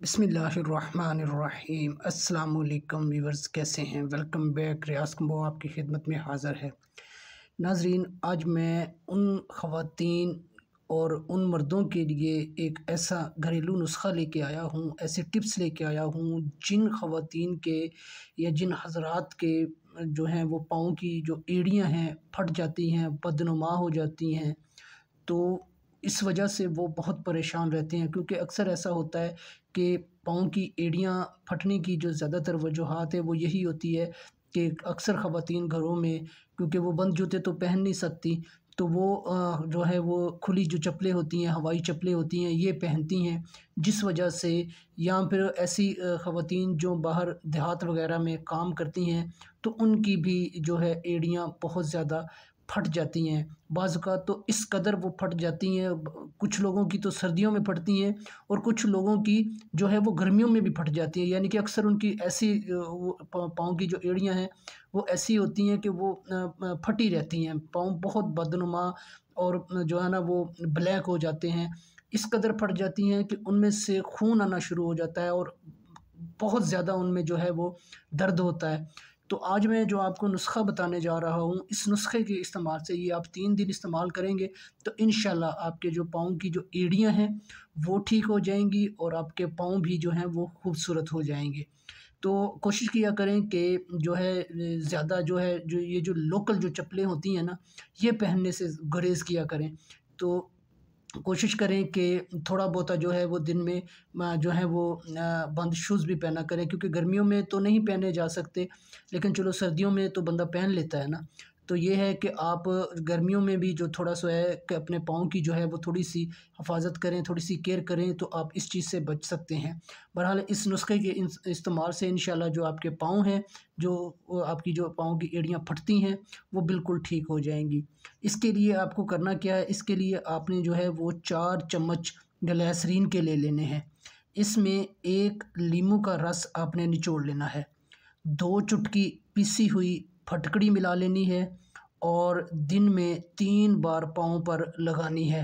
बिस्मिल्लाहिर्रहमानिर्रहीम। अस्सलाम वालेकुम व्यूअर्स, कैसे हैं? Welcome back. रियाज कम्बो आपकी खिदमत में हाज़िर है। नाजरीन, आज मैं उन ख़वातीन और उन मर्दों के लिए एक ऐसा घरेलू नुस्ख़ा लेके आया हूँ, ऐसे टिप्स लेके आया हूँ जिन ख़वातीन के या जिन हज़रात के जो हैं वो पाँव की जो एड़ियाँ हैं फट जाती हैं, बदनुमा हो जाती हैं। तो इस वजह से वो बहुत परेशान रहते हैं, क्योंकि अक्सर ऐसा होता है कि पाँव की एड़ियाँ फटने की जो ज़्यादातर वजूहात है वो यही होती है कि अक्सर ख़वातीन घरों में, क्योंकि वो बंद जूते तो पहन नहीं सकती, तो वो जो है वो खुली जो चप्पलें होती हैं, हवाई चप्पलें होती हैं, ये पहनती हैं। जिस वजह से या फिर ऐसी ख़वातीन जो बाहर देहात वग़ैरह में काम करती हैं, तो उनकी भी जो है एड़ियाँ बहुत ज़्यादा फट जाती हैं। बाज़ औक़ात तो इस कदर वो फट जाती हैं, कुछ लोगों की तो सर्दियों में फटती हैं और कुछ लोगों की जो है वो गर्मियों में भी फट जाती हैं। यानी कि अक्सर उनकी ऐसी वो पाँव की जो एड़ियाँ हैं वो ऐसी होती हैं कि वो फटी रहती हैं। पाँव बहुत बदनुमा और जो है ना वो ब्लैक हो जाते हैं। इस कदर फट जाती हैं कि उनमें से खून आना शुरू हो जाता है और बहुत ज़्यादा उनमें जो है वो दर्द होता है। तो आज मैं जो आपको नुस्ख़ा बताने जा रहा हूँ, इस नुस्ख़े के इस्तेमाल से ये आप 3 दिन इस्तेमाल करेंगे तो इंशाल्लाह आपके जो पाँव की जो एड़ियाँ हैं वो ठीक हो जाएँगी और आपके पाँव भी जो हैं वो खूबसूरत हो जाएँगे। तो कोशिश किया करें कि जो है ज़्यादा जो है जो ये जो लोकल जो चप्पलें होती हैं ना, ये पहनने से गुरेज़ किया करें। तो कोशिश करें कि थोड़ा बहुता जो है वो दिन में जो है वो बंद शूज़ भी पहना करें, क्योंकि गर्मियों में तो नहीं पहने जा सकते, लेकिन चलो सर्दियों में तो बंदा पहन लेता है ना। तो ये है कि आप गर्मियों में भी जो थोड़ा-सा है कि अपने पाँव की जो है वो थोड़ी-सी हिफ़ाज़त करें, थोड़ी-सी केयर करें, तो आप इस चीज़ से बच सकते हैं। बहरहाल इस नुस्ख़े के इस्तेमाल से इंशाल्लाह जो आपके पाँव हैं, जो आपकी जो पाँव की एड़ियाँ फटती हैं, वो बिल्कुल ठीक हो जाएँगी। इसके लिए आपको करना क्या है, इसके लिए आपने जो है वो 4 चम्मच ग्लिसरीन के ले लेने हैं। इसमें 1 लीमू का रस आपने निचोड़ लेना है। 2 चुटकी पिसी हुई फटकड़ी मिला लेनी है और दिन में 3 बार पाँव पर लगानी है।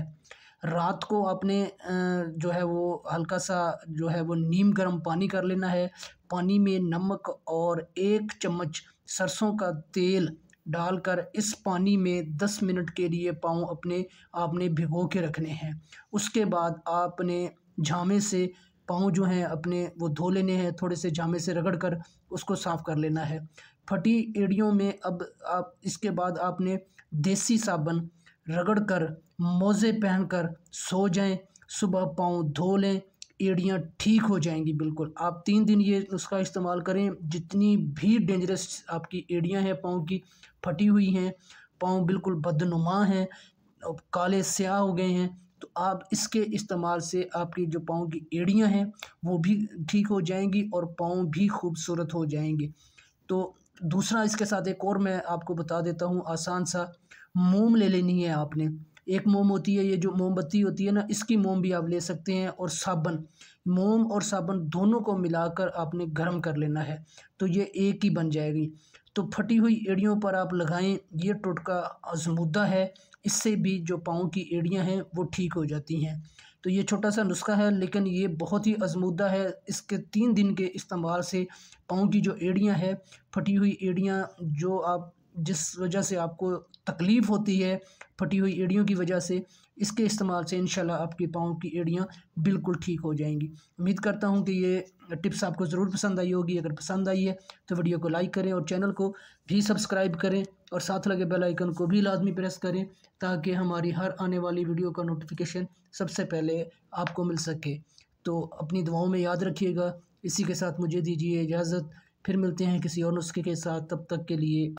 रात को आपने जो है वो हल्का-सा जो है वो नीम गर्म पानी कर लेना है। पानी में नमक और 1 चम्मच सरसों का तेल डालकर इस पानी में 10 मिनट के लिए पाँव आपने भिगो के रखने हैं। उसके बाद आपने झामे से पाँव जो हैं अपने वो धो लेने हैं, थोड़े से झामे से रगड़ कर उसको साफ़ कर लेना है। फटी एड़ियों में अब आप इसके बाद आपने देसी साबुन रगड़ कर मोज़े पहनकर सो जाएँ, सुबह पाँव धो लें, एड़ियाँ ठीक हो जाएँगी बिल्कुल। आप 3 दिन ये नुस्ख़ा इस्तेमाल करें, जितनी भी डेंजरस आपकी एड़ियाँ हैं पाँव की, फटी हुई हैं, पाँव बिल्कुल बदनुमा हैं, काले स्याह हो गए हैं, तो आप इसके इस्तेमाल से आपकी जो पाँव की एड़ियाँ हैं वो भी ठीक हो जाएँगी और पाँव भी खूबसूरत हो जाएँगे। तो दूसरा इसके साथ एक और मैं आपको बता देता हूँ आसान सा, मोम ले लेनी है आपने। एक मोम होती है, ये जो मोमबत्ती होती है ना, इसकी मोम भी आप ले सकते हैं, और साबुन, मोम और साबुन दोनों को मिलाकर आपने गर्म कर लेना है, तो ये एक ही बन जाएगी। तो फटी हुई एड़ियों पर आप लगाएँ, ये टोटका आज़मूदा है, इससे भी जो पाँव की एड़ियाँ हैं वो ठीक हो जाती हैं। तो ये छोटा-सा नुस्ख़ा है, लेकिन ये बहुत ही आज़मूदा है। इसके 3 दिन के इस्तेमाल से पाँव की जो एड़ियाँ हैं, फटी हुई एड़ियाँ जो आप जिस वजह से आपको तकलीफ़ होती है, फटी हुई एड़ियों की वजह से, इसके इस्तेमाल से इंशाल्लाह आपकी पाँव की एड़ियाँ बिल्कुल ठीक हो जाएँगी। उम्मीद करता हूँ कि ये टिप्स आपको ज़रूर पसंद आई होगी। अगर पसंद आई है तो वीडियो को लाइक करें और चैनल को भी सब्सक्राइब करें और साथ लगे बेल आइकन को भी लाज़मी प्रेस करें, ताकि हमारी हर आने वाली वीडियो का नोटिफ़िकेशन सबसे पहले आपको मिल सके। तो अपनी दुआओं में याद रखिएगा। इसी के साथ मुझे दीजिए इजाज़त। फिर मिलते हैं किसी और नुस्खे के साथ, तब तक के लिए